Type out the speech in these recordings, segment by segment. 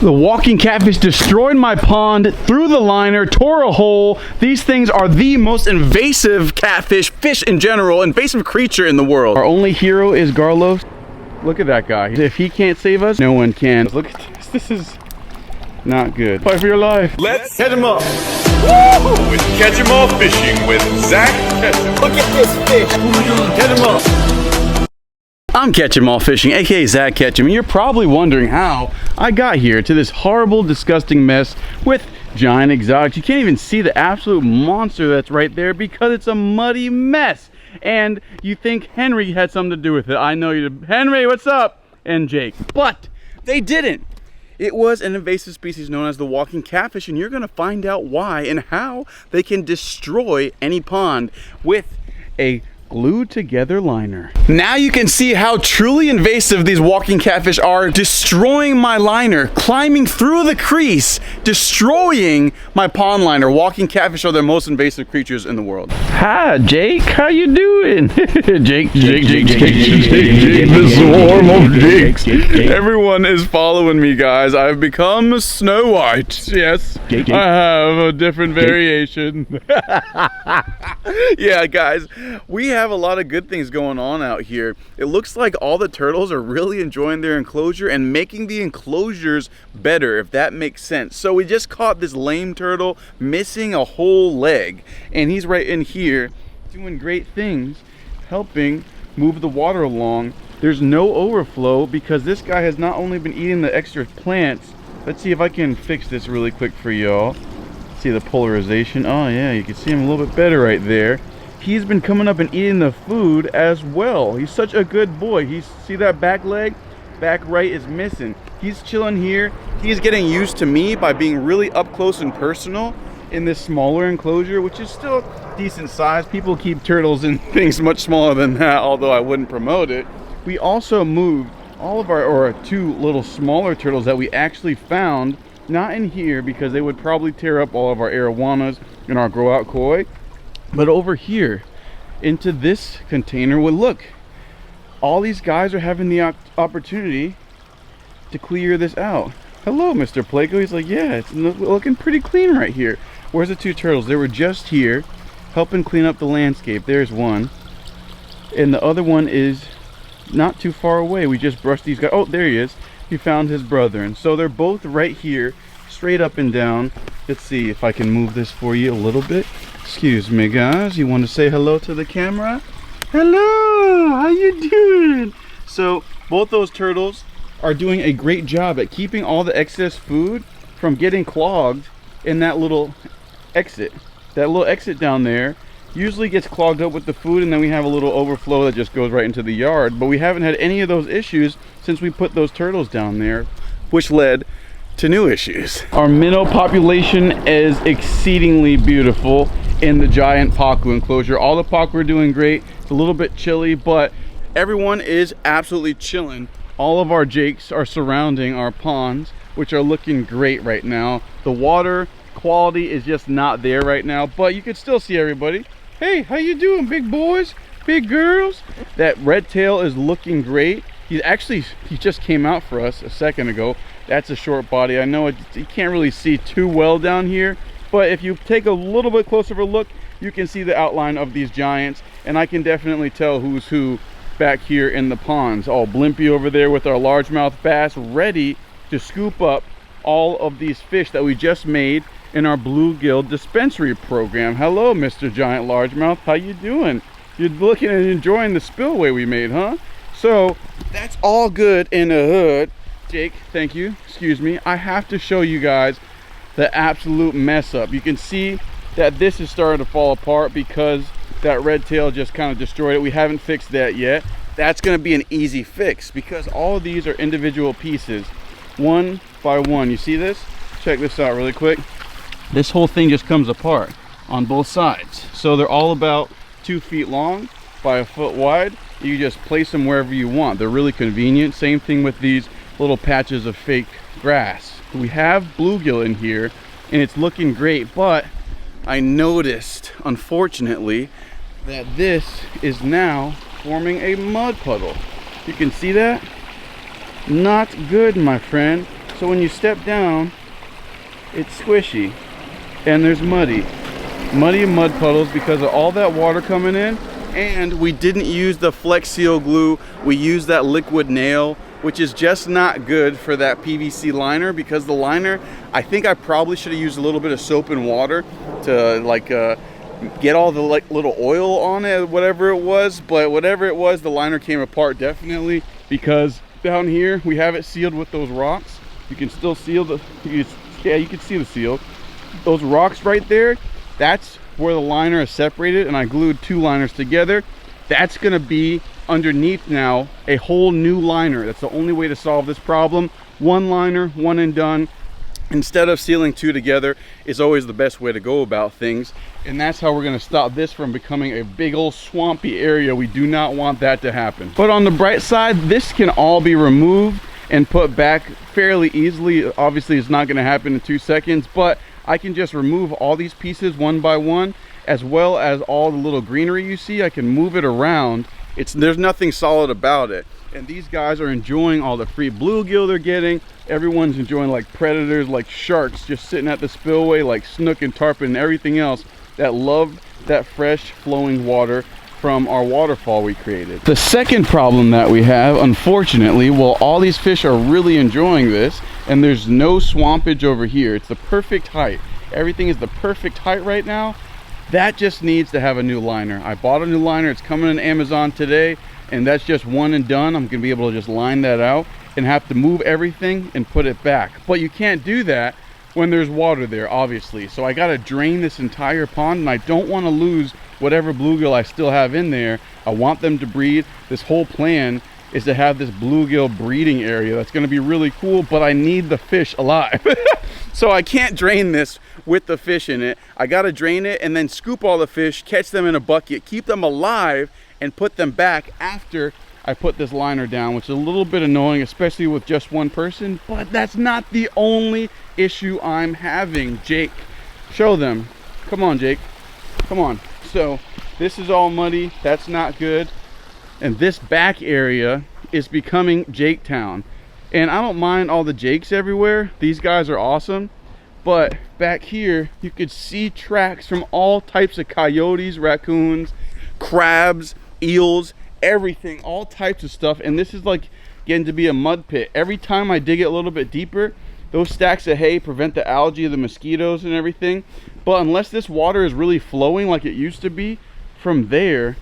The walking catfish destroyed my pond, through the liner, tore a hole. These things are the most invasive catfish, fish in general, invasive creature in the world. Our only hero is Garlos. Look at that guy. If he can't save us, no one can. Look at this. This is not good. Fight for your life. Let's catch him up. Woo! With Catch 'em All Fishing with Zak Catchem. Look at this fish. Catch 'em up. I'm Catch 'em All Fishing, aka Zak Catchem, and you're probably wondering how I got here to this horrible, disgusting mess with giant exotics. You can't even see the absolute monster that's right there because it's a muddy mess. And you think Henry had something to do with it. I know you did. Henry, what's up? And Jake. But they didn't. It was an invasive species known as the walking catfish, and you're gonna find out why and how they can destroy any pond with a glued together liner. Now you can see how truly invasive these walking catfish are, destroying my liner, climbing through the crease, destroying my pond liner. Walking catfish are the most invasive creatures in the world. Hi, Jake. How you doing? Jake, the swarm of Jakes. Everyone is following me, guys. I've become Snow White. Yes, I have a different variation. Yeah, guys, we have a lot of good things going on out here. It looks like all the turtles are really enjoying their enclosure and making the enclosures better, if that makes sense. So we just caught this lame turtle missing a whole leg, and he's right in here doing great things, helping move the water along. There's no overflow because this guy has not only been eating the extra plants. Let's see if I can fix this really quick for y'all. See the polarization. Oh yeah, you can see him a little bit better right there. He's been coming up and eating the food as well. He's such a good boy. See that back leg? Back right is missing. He's chilling here. He's getting used to me by being really up close and personal in this smaller enclosure, which is still decent size. People keep turtles in things much smaller than that, although I wouldn't promote it. We also moved all of our two little smaller turtles that we actually found, not in here because they would probably tear up all of our arowanas and our grow out koi, but over here into this container. Well, look, all these guys are having the opportunity to clear this out. Hello, Mr. Placo. He's like, yeah, it's looking pretty clean right here. Where's the two turtles? They were just here helping clean up the landscape. There's one, and the other one is not too far away. We just brushed these guys. Oh, there he is. He found his brother, and so they're both right here, straight up and down. Let's see if I can move this for you a little bit. Excuse me, guys. You want to say hello to the camera? Hello, how you doing? So both those turtles are doing a great job at keeping all the excess food from getting clogged in that little exit. That little exit down there usually gets clogged up with the food, and then we have a little overflow that just goes right into the yard. But we haven't had any of those issues since we put those turtles down there, which led to new issues. Our minnow population is exceedingly beautiful in the giant pacu enclosure. All the pacu are doing great. It's a little bit chilly, but everyone is absolutely chilling. All of our jakes are surrounding our ponds, which are looking great right now. The water quality is just not there right now, but you can still see everybody. Hey, how you doing, big boys, big girls? That red tail is looking great. He just came out for us a second ago. That's a short body. I know you can't really see too well down here, but if you take a little bit closer of a look, you can see the outline of these giants, and I can definitely tell who's who back here in the ponds. All Blimpy over there with our largemouth bass, ready to scoop up all of these fish that we just made in our bluegill dispensary program. Hello, Mr. Giant Largemouth. How you doing? You're looking and enjoying the spillway we made, huh? So that's all good in the hood. Jake, thank you. Excuse me. I have to show you guys the absolute mess up. You can see that this is starting to fall apart because that red tail just kind of destroyed it. We haven't fixed that yet. That's going to be an easy fix because all of these are individual pieces, one by one. You see this? Check this out really quick. This whole thing just comes apart on both sides. So they're all about 2 feet long by a foot wide. You just place them wherever you want. They're really convenient. Same thing with these little patches of fake grass. We have bluegill in here and it's looking great, but I noticed, unfortunately, that this is now forming a mud puddle. You can see that? Not good, my friend. So when you step down, it's squishy and there's muddy and mud puddles because of all that water coming in. And we didn't use the Flex Seal glue. We used that liquid nail, which is just not good for that PVC liner, because the liner, I think I probably should have used a little bit of soap and water to like get all the like little oil on it, whatever it was. But whatever it was, the liner came apart definitely, because down here we have it sealed with those rocks. You can still seal the, yeah, you can see the seal. Those rocks right there, that's where the liner is separated, and I glued 2 liners together. That's gonna be underneath now a whole new liner. That's the only way to solve this problem. 1 liner, 1 and done. Instead of sealing 2 together is always the best way to go about things. And that's how we're gonna stop this from becoming a big old swampy area. We do not want that to happen. But on the bright side, this can all be removed and put back fairly easily. Obviously it's not gonna happen in 2 seconds, but I can just remove all these pieces one by one, as well as all the little greenery you see. I can move it around. There's nothing solid about it. And these guys are enjoying all the free bluegill they're getting. Everyone's enjoying like predators, like sharks, just sitting at the spillway, like snook and tarpon and everything else that love that fresh flowing water from our waterfall we created. The second problem that we have, unfortunately, well, all these fish are really enjoying this, and there's no swampage over here. It's the perfect height. Everything is the perfect height right now. That just needs to have a new liner. I bought a new liner. It's coming on Amazon today, and that's just 1 and done. I'm gonna be able to just line that out and have to move everything and put it back. But you can't do that when there's water there, obviously. So I gotta drain this entire pond, and I don't wanna lose whatever bluegill I still have in there. I want them to breed. This whole plan is to have this bluegill breeding area. That's gonna be really cool, but I need the fish alive. So I can't drain this with the fish in it. I gotta drain it and then scoop all the fish, catch them in a bucket, keep them alive, and put them back after I put this liner down, which is a little bit annoying, especially with just 1 person, but that's not the only issue I'm having. Jake, show them. Come on, Jake, come on. So this is all muddy, that's not good. And this back area is becoming Jake Town. And I don't mind all the jakes everywhere. These guys are awesome. But back here, you could see tracks from all types of coyotes, raccoons, crabs, eels, everything, all types of stuff. And this is like getting to be a mud pit. Every time I dig it a little bit deeper, those stacks of hay prevent the algae, the mosquitoes and everything. But unless this water is really flowing like it used to be from there,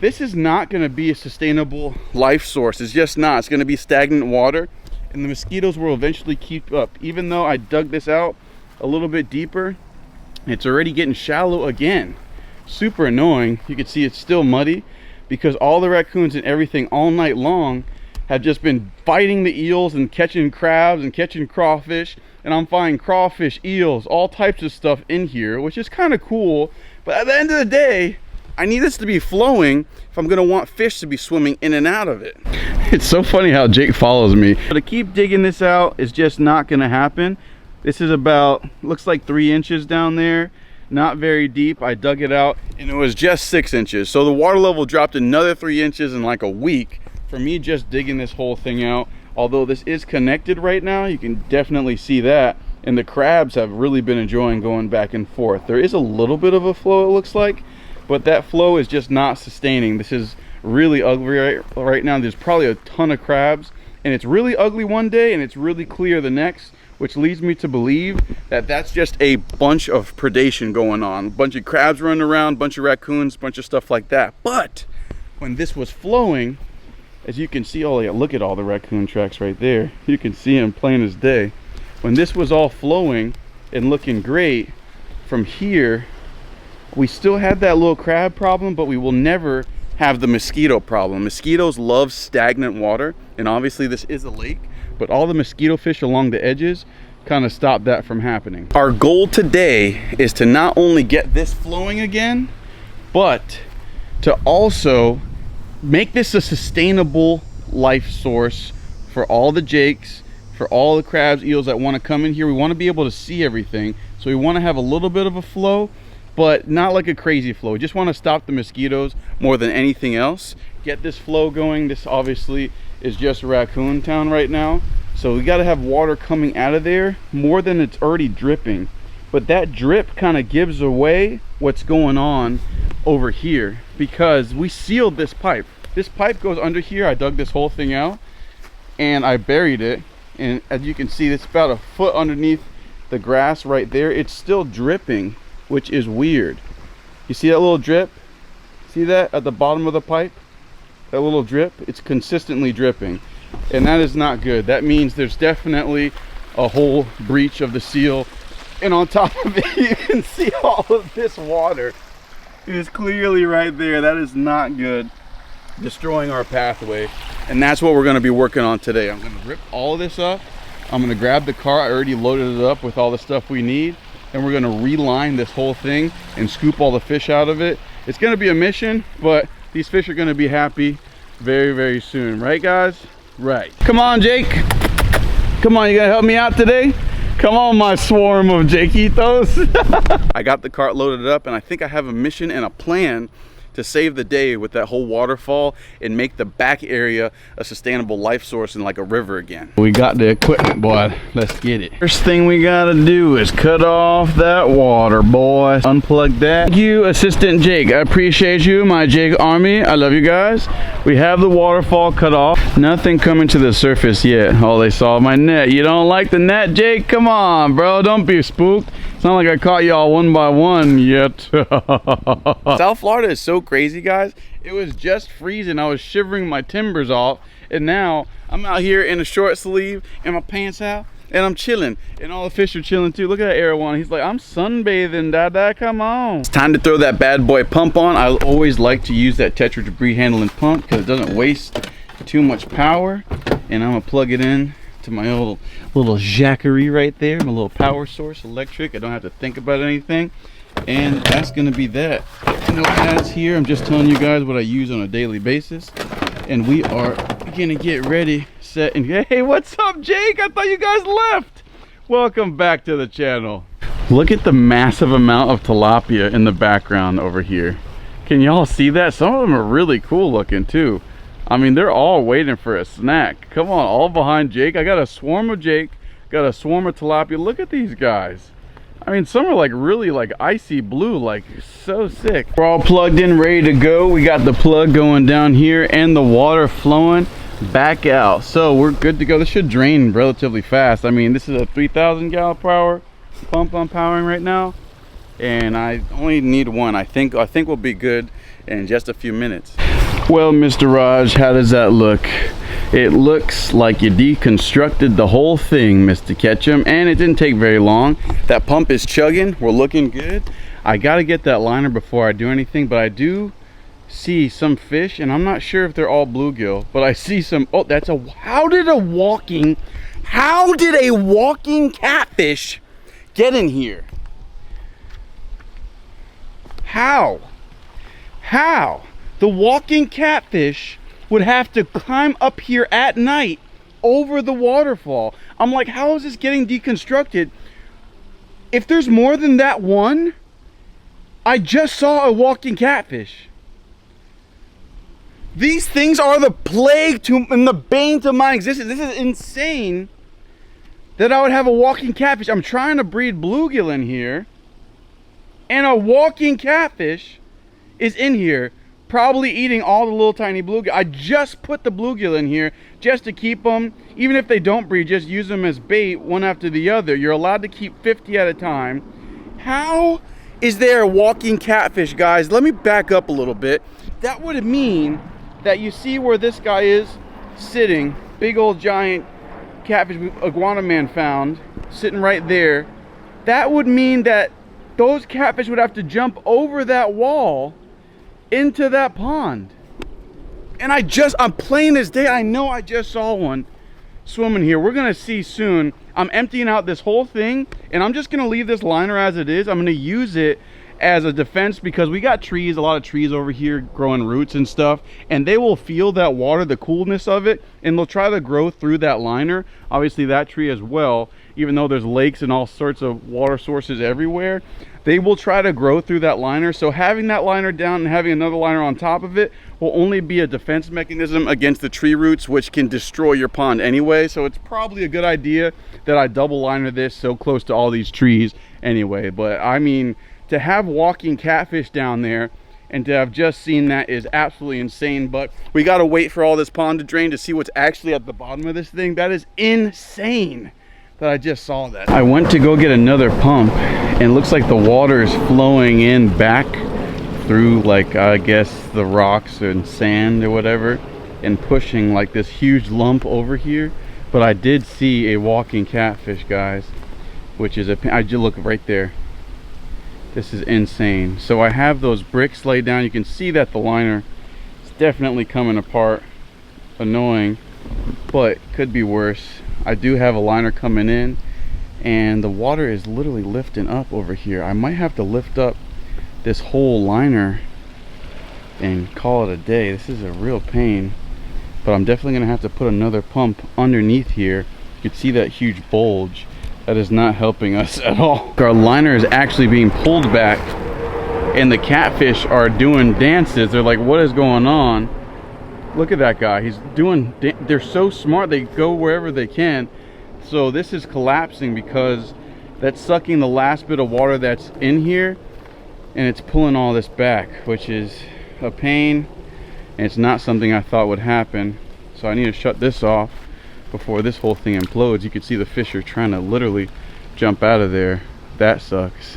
this is not going to be a sustainable life source. It's just not. It's going to be stagnant water, and the mosquitoes will eventually keep up. Even though I dug this out a little bit deeper, it's already getting shallow again. Super annoying. You can see it's still muddy because all the raccoons and everything all night long have just been fighting the eels and catching crabs and catching crawfish. And I'm finding crawfish, eels, all types of stuff in here, which is kind of cool. But at the end of the day, I need this to be flowing if I'm gonna want fish to be swimming in and out of it. It's so funny how Jake follows me. But to keep digging this out is just not gonna happen. This is about, looks like 3 inches down there. Not very deep. I dug it out and it was just 6 inches. So the water level dropped another 3 inches in like a week for me just digging this whole thing out. Although this is connected right now, you can definitely see that. And the crabs have really been enjoying going back and forth. There is a little bit of a flow, it looks like, but that flow is just not sustaining. This is really ugly right now. There's probably a ton of crabs, and it's really ugly one day and it's really clear the next, which leads me to believe that that's just a bunch of predation going on. A bunch of crabs running around, bunch of raccoons, bunch of stuff like that. But when this was flowing, as you can see, oh yeah, look at all the raccoon tracks right there. You can see them plain as day. When this was all flowing and looking great, from here, we still had that little crab problem, but we will never have the mosquito problem. Mosquitoes love stagnant water, and obviously this is a lake, but all the mosquito fish along the edges kind of stop that from happening. Our goal today is to not only get this flowing again, but to also make this a sustainable life source for all the jakes, for all the crabs, eels that want to come in here. We want to be able to see everything, so we want to have a little bit of a flow, but not like a crazy flow. We just want to stop the mosquitoes more than anything else. Get this flow going. This obviously is just raccoon town right now, So we got to have water coming out of there more than it's already dripping. But that drip kind of gives away what's going on over here, because we sealed this pipe. This pipe goes under here. I dug this whole thing out and I buried it. And as you can see, it's about a foot underneath the grass right there. It's still dripping, which is weird. You see that little drip? See that at the bottom of the pipe? That little drip? It's consistently dripping. And that is not good. That means there's definitely a whole breach of the seal. And on top of it, you can see all of this water. It is clearly right there. That is not good. Destroying our pathway. And that's what we're going to be working on today. I'm going to rip all of this up. I'm going to grab the car. I already loaded it up with all the stuff we need. And we're going to reline this whole thing and scoop all the fish out of it. It's going to be a mission, but these fish are going to be happy very, very soon. Right, guys? Right. Come on, Jake. Come on, you going to help me out today? Come on, my swarm of Jakeitos. I got the cart loaded up, and I think I have a mission and a plan to save the day with that whole waterfall and make the back area a sustainable life source and like a river again. We got the equipment, boy. Let's get it. First thing we gotta do is cut off that water, boy. Unplug that. Thank you, Assistant Jake. I appreciate you, my Jake Army. I love you guys. We have the waterfall cut off. Nothing coming to the surface yet. Oh, they saw my net. You don't like the net, Jake? Come on, bro. Don't be spooked. It's not like I caught y'all one by one yet. South Florida is so crazy, guys. It was just freezing. I was shivering my timbers off, and now I'm out here in a short sleeve and my pants out, and I'm chilling, and all the fish are chilling too. Look at that Air1. He's like, I'm sunbathing, dada. Come on. It's time to throw that bad boy pump on. I always like to use that Tetra debris handling pump because it doesn't waste too much power, and I'm gonna plug it in to my little Jackery right there, my little power source, electric. I don't have to think about anything, and that's gonna be that. No ads here. I'm just telling you guys what I use on a daily basis, and we are gonna get ready, set, and hey, what's up, Jake? I thought you guys left. Welcome back to the channel. Look at the massive amount of tilapia in the background over here. Can y'all see that? Some of them are really cool looking too. I mean, they're all waiting for a snack. Come on, all behind Jake. I got a swarm of Jake, got a swarm of tilapia. Look at these guys. I mean, some are like really like icy blue, like so sick. We're all plugged in, ready to go. We got the plug going down here and the water flowing back out. So we're good to go. This should drain relatively fast. I mean, this is a 3,000 gallon per hour pump I'm powering right now. And I only need one. I think we'll be good in just a few minutes. Well, Mr. Raj, how does that look? It looks like you deconstructed the whole thing, Mr. Catchem, and it didn't take very long. That pump is chugging. We're looking good. I got to get that liner before I do anything, but I do see some fish, and I'm not sure if they're all bluegill, but I see some. Oh, that's a. How did a walking catfish get in here? How? The walking catfish would have to climb up here at night over the waterfall. I'm like, how is this getting deconstructed? If there's more than that one, I just saw a walking catfish. These things are the plague and the bane to my existence. This is insane that I would have a walking catfish. I'm trying to breed bluegill in here, and a walking catfish is in here, probably eating all the little tiny bluegill. I just put the bluegill in here just to keep them, even if they don't breed, just use them as bait one after the other. You're allowed to keep 50 at a time. How is there a walking catfish, guys? Let me back up a little bit. That would mean that you see where this guy is sitting, big old giant catfish iguana man found, sitting right there. That would mean that those catfish would have to jump over that wall into that pond. And I'm plain as day, I know I just saw one swimming here. We're gonna see soon. I'm emptying out this whole thing, and I'm just gonna leave this liner as it is. I'm gonna use it as a defense because we got trees, a lot of trees over here growing roots and stuff, and they will feel that water, the coolness of it, and they'll try to grow through that liner, obviously that tree as well. even though there's lakes and all sorts of water sources everywhere, they will try to grow through that liner. So having that liner down and having another liner on top of it will only be a defense mechanism against the tree roots, which can destroy your pond anyway. So it's probably a good idea that I double liner this so close to all these trees anyway. But I mean, to have walking catfish down there and to have just seen that is absolutely insane. But we got to wait for all this pond to drain to see what's actually at the bottom of this thing. That is insane that I just saw that. I went to go get another pump and it looks like the water is flowing in back through, like, I guess the rocks and sand or whatever, and pushing like this huge lump over here. But I did see a walking catfish, guys, which is I just look right there. This is insane. So I have those bricks laid down. You can see that the liner is definitely coming apart. Annoying, but could be worse. I do have a liner coming in and the water is literally lifting up over here. I might have to lift up this whole liner and call it a day. This is a real pain, but I'm definitely gonna have to put another pump underneath here. You can see that huge bulge. That is not helping us at all. Our liner is actually being pulled back and the catfish are doing dances. They're like, what is going on? Look at that guy. He's doing, they're so smart. They go wherever they can. So this is collapsing because that's sucking the last bit of water that's in here and it's pulling all this back, which is a pain. And it's not something I thought would happen. So I need to shut this off before this whole thing implodes. You can see the fish are trying to literally jump out of there. That sucks.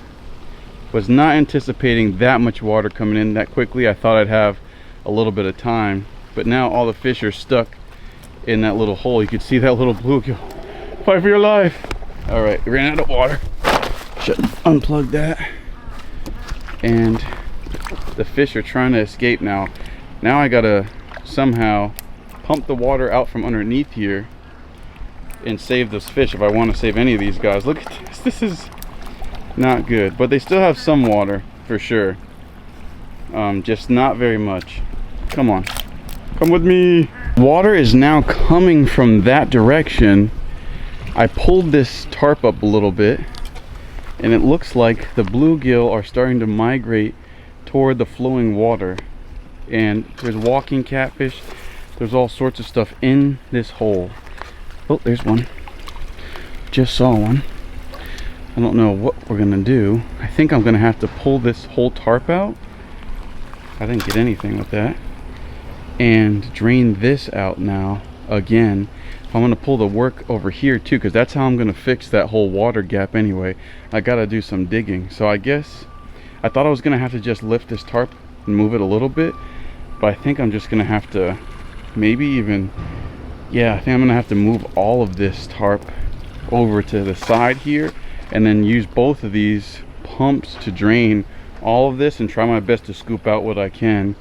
Was not anticipating that much water coming in that quickly. I thought I'd have a little bit of time, but now all the fish are stuck in that little hole. You can see that little bluegill. Fight for your life. All right, we ran out of water. Should unplug that. And the fish are trying to escape now. Now I gotta somehow pump the water out from underneath here and save those fish if I want to save any of these guys. Look at this. This is not good, but they still have some water for sure. Just not very much. Come on, come with me. Water is now coming from that direction. I pulled this tarp up a little bit and it looks like the bluegill are starting to migrate toward the flowing water, and there's walking catfish. There's all sorts of stuff in this hole. Oh, there's one. Just saw one. I don't know what we're gonna do. I think I'm gonna have to pull this whole tarp out. I didn't get anything with that. And drain this out now again. I'm gonna pull the work over here too, because that's how I'm gonna fix that whole water gap anyway. I gotta do some digging. So I guess I thought I was gonna have to just lift this tarp and move it a little bit, but I think I'm just gonna have to maybe even, yeah, I think I'm gonna have to move all of this tarp over to the side here and then use both of these pumps to drain all of this and try my best to scoop out what I can.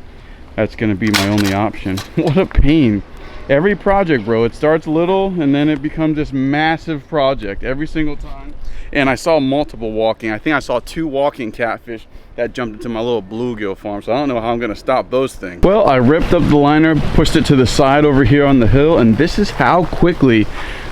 That's gonna be my only option. What a pain. Every project, bro, it starts little and then it becomes this massive project every single time. And I saw multiple walking. I think I saw 2 walking catfish that jumped into my little bluegill farm, so I don't know how I'm gonna stop those things. Well, I ripped up the liner, pushed it to the side over here on the hill, and this is how quickly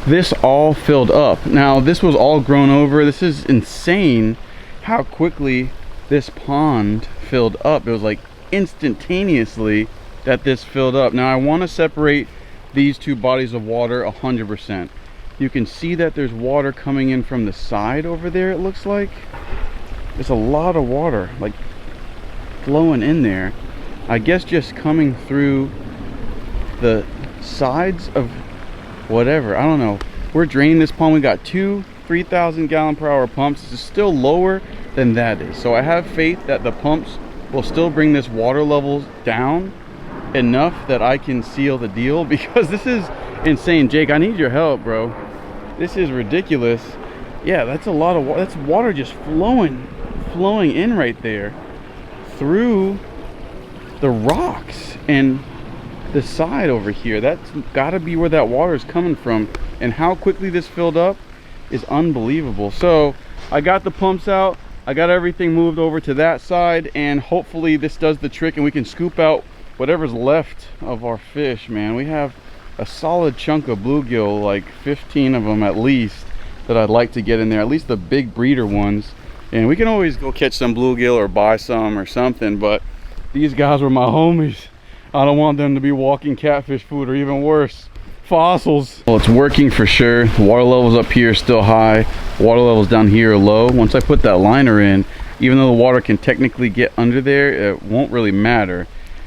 this all filled up. Now, this was all grown over. This is insane how quickly this pond filled up. It was like instantaneously that this filled up. Now, I wanna separate these 2 bodies of water 100%. You can see that there's water coming in from the side over there, it looks like. There's a lot of water like flowing in there. I guess just coming through the sides of whatever, I don't know. We're draining this pond. We got 2 3,000 gallon per hour pumps. This is still lower than that is. So I have faith that the pumps will still bring this water levels down enough that I can seal the deal, because this is insane. Jake, I need your help, bro. This is ridiculous. Yeah, that's a lot of water. That's water just flowing in right there through the rocks and the side over here. That's gotta be where that water is coming from, and how quickly this filled up is unbelievable. So I got the pumps out, I got everything moved over to that side, and hopefully this does the trick and we can scoop out whatever's left of our fish. Man, we have a solid chunk of bluegill, like 15 of them at least, that I'd like to get in there, at least the big breeder ones. And we can always go catch some bluegill or buy some or something, but these guys were my homies. I don't want them to be walking catfish food, or even worse, fossils. Well, it's working for sure. The water levels up here are still high. Water levels down here are low. Once I put that liner in, even though the water can technically get under there, it won't really matter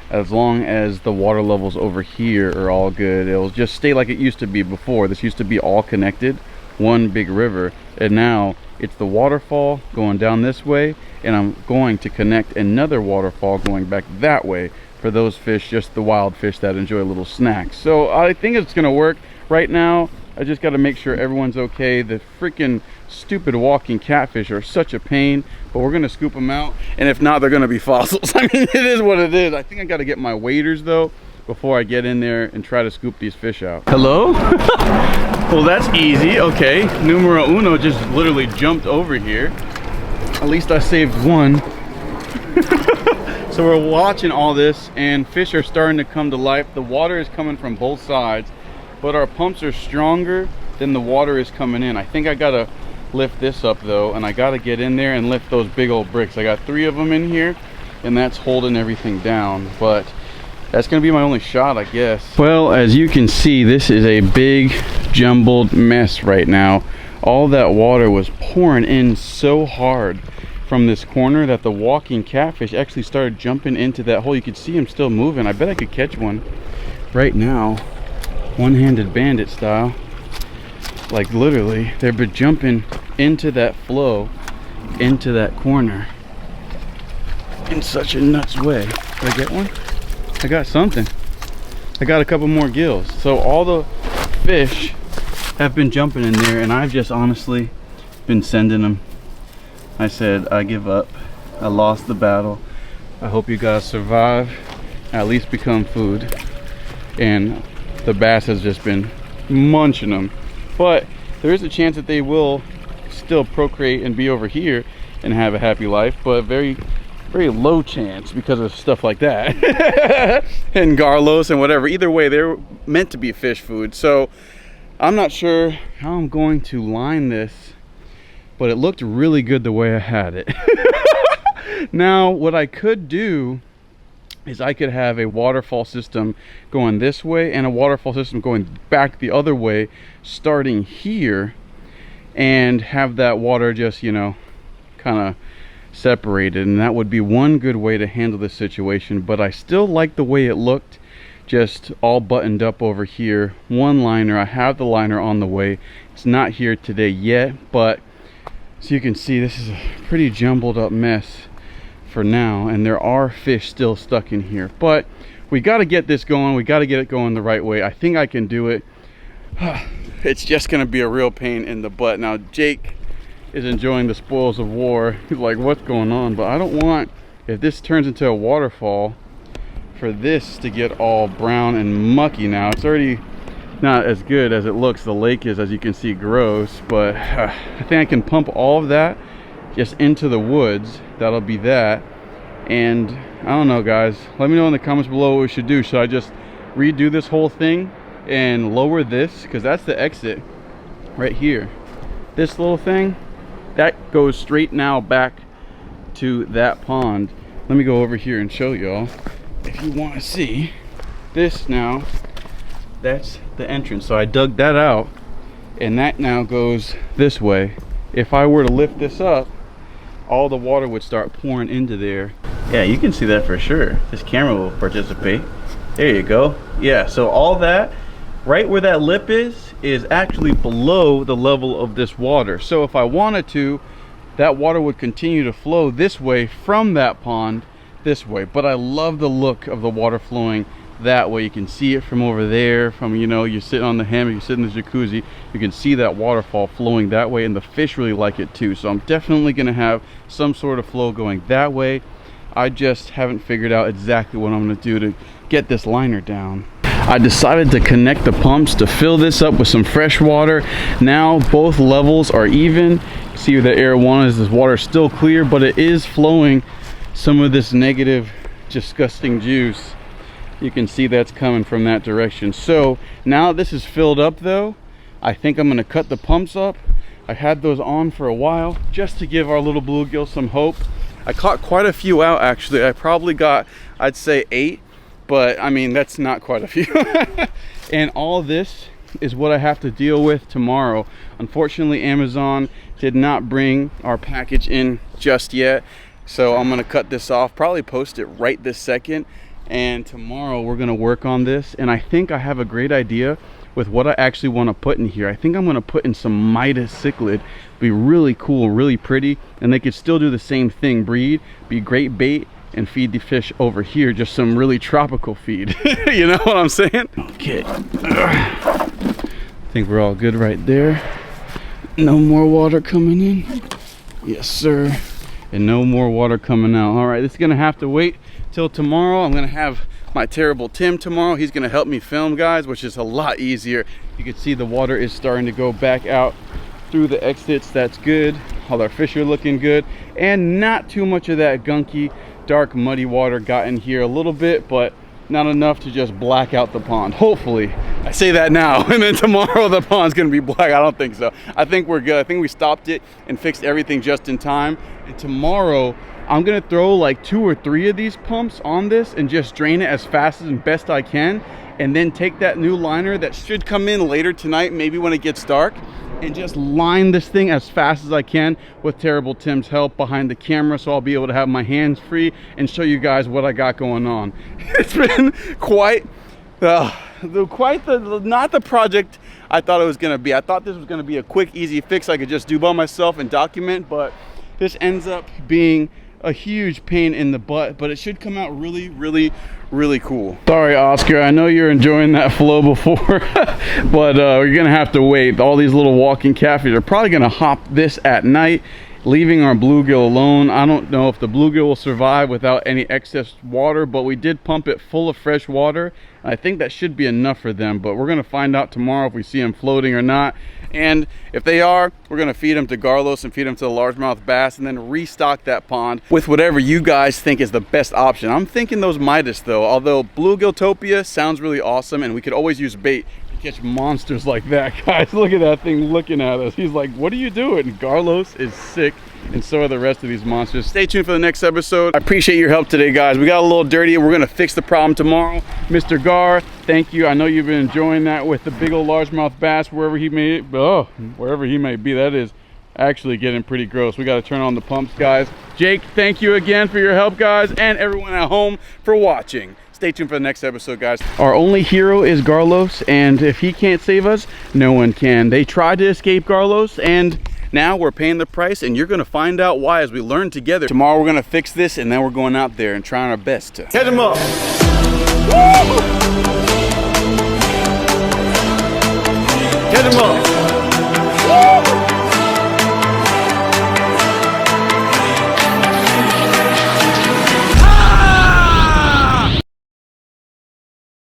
as long as the water levels over here are all good. It'll just stay like it used to be before. This used to be all connected, one big river, and now it's the waterfall going down this way, and I'm going to connect another waterfall going back that way for those fish, just the wild fish that enjoy little snacks. So I think it's gonna work. Right now I just got to make sure everyone's okay. The freaking stupid walking catfish are such a pain, but we're gonna scoop them out, and if not, they're gonna be fossils. I mean, it is what it is. I think I got to get my waders though before I get in there and try to scoop these fish out. Hello? Well, that's easy. Okay, numero uno just literally jumped over here. At least I saved one. So we're watching all this, and fish are starting to come to life. The water is coming from both sides, but our pumps are stronger than the water is coming in. I think I gotta lift this up though, and I gotta get in there and lift those big old bricks. I got 3 of them in here, and that's holding everything down, but that's gonna be my only shot, I guess. Well, as you can see, this is a big jumbled mess right now. All that water was pouring in so hard from this corner that the walking catfish actually started jumping into that hole. You could see him still moving. I bet I could catch one right now, one-handed bandit style. Like literally, they've been jumping into that flow, into that corner in such a nuts way. Did I get one? I got something. I got a couple more gills. So all the fish have been jumping in there, and I've just honestly been sending them. I said, I give up. I lost the battle. I hope you guys survive, at least become food. And the bass has just been munching them. But there is a chance that they will still procreate and be over here and have a happy life, but very low chance because of stuff like that. And garlos and whatever. Either way, they're meant to be fish food. So I'm not sure how I'm going to line this, but it looked really good the way I had it. Now, what I could do is I could have a waterfall system going this way and a waterfall system going back the other way, starting here, and have that water just, you know, kind of separated. And that would be one good way to handle this situation. But I still like the way it looked, just all buttoned up over here. One liner, I have the liner on the way. It's not here today yet, but so you can see this is a pretty jumbled up mess for now, and there are fish still stuck in here, but we got to get this going. We got to get it going the right way. I think I can do it. It's just gonna be a real pain in the butt. Now Jake is enjoying the spoils of war. He's like, what's going on? But I don't want, if this turns into a waterfall, for this to get all brown and mucky. Now it's already not as good as it looks. The lake is, as you can see, gross, but I think I can pump all of that just into the woods. That'll be that. And I don't know, guys, let me know in the comments below what we should do. Should I just redo this whole thing and lower this, because that's the exit right here. This little thing that goes straight now back to that pond. Let me go over here and show y'all if you want to see this. Now that's the entrance, so I dug that out, and that now goes this way. If I were to lift this up, all the water would start pouring into there. Yeah, you can see that for sure. This camera will participate. There you go. Yeah, so all that right where that lip is actually below the level of this water. So if I wanted to, that water would continue to flow this way from that pond this way. But I love the look of the water flowing that way. You can see it from over there, from, you know, you're sitting on the hammock, you're sitting in the jacuzzi, you can see that waterfall flowing that way, and the fish really like it too. So I'm definitely going to have some sort of flow going that way. I just haven't figured out exactly what I'm going to do to get this liner down. I decided to connect the pumps to fill this up with some fresh water. Now both levels are even. See the air one is, this water still clear, but it is flowing some of this negative, disgusting juice. You can see that's coming from that direction. So now this is filled up though, I think I'm going to cut the pumps up, I had those on for a while just to give our little bluegill some hope. I caught quite a few out actually. I probably got, I'd say 8, but I mean, that's not quite a few. And all this is what I have to deal with tomorrow. Unfortunately, Amazon did not bring our package in just yet. So I'm gonna cut this off, probably post it right this second. And tomorrow we're gonna work on this. And I think I have a great idea with what I actually want to put in here. I think I'm going to put in some Midas cichlid. Be really cool, really pretty, and they could still do the same thing, breed, be great bait, and feed the fish over here just some really tropical feed. You know what I'm saying? Okay. I think we're all good right there. No more water coming in. Yes, sir. And no more water coming out. All right, this is going to have to wait till tomorrow. I'm going to have my terrible Tim tomorrow. He's going to help me film, guys, which is a lot easier. You can see the water is starting to go back out through the exits. That's good. All our fish are looking good, and not too much of that gunky, dark, muddy water got in here a little bit, but not enough to just black out the pond. Hopefully. I say that now, and then tomorrow the pond's gonna be black. I don't think so. I think we're good. I think we stopped it and fixed everything just in time. And tomorrow I'm gonna throw like 2 or 3 of these pumps on this and just drain it as fast and best I can, and then take that new liner that should come in later tonight, maybe when it gets dark, and just line this thing as fast as I can with Terrible Tim's help behind the camera, so I'll be able to have my hands free and show you guys what I got going on. It's been quite not the project I thought it was gonna be. I thought this was gonna be a quick, easy fix I could just do by myself and document, but this ends up being a huge pain in the butt, but it should come out really, really, really cool. Sorry, Oscar, I know you're enjoying that flow before, but you're gonna have to wait. All these little walking catfish are probably gonna hop this at night, leaving our bluegill alone. I don't know if the bluegill will survive without any excess water, but we did pump it full of fresh water. I think that should be enough for them, but we're gonna find out tomorrow if we see them floating or not. And if they are, we're gonna feed them to Garlos and feed them to the largemouth bass, and then restock that pond with whatever you guys think is the best option. I'm thinking those Midas though, although Bluegilltopia sounds really awesome, and we could always use bait to catch monsters like that. Guys, look at that thing looking at us. He's like, what are you doing? Garlos is sick, and so are the rest of these monsters. Stay tuned for the next episode. I appreciate your help today, guys. We got a little dirty, and we're gonna fix the problem tomorrow. Mr. Gar, thank you. I know you've been enjoying that with the big old largemouth bass wherever he may be. That is actually getting pretty gross. We got to turn on the pumps, guys. Jake, thank you again for your help, guys, and everyone at home for watching. Stay tuned for the next episode, guys. Our only hero is Garlos, and if he can't save us, no one can. They tried to escape Garlos, and now we're paying the price, and you're gonna find out why as we learn together. Tomorrow we're gonna fix this, and then we're going out there and trying our best to catch them up. Woo! Catch them up.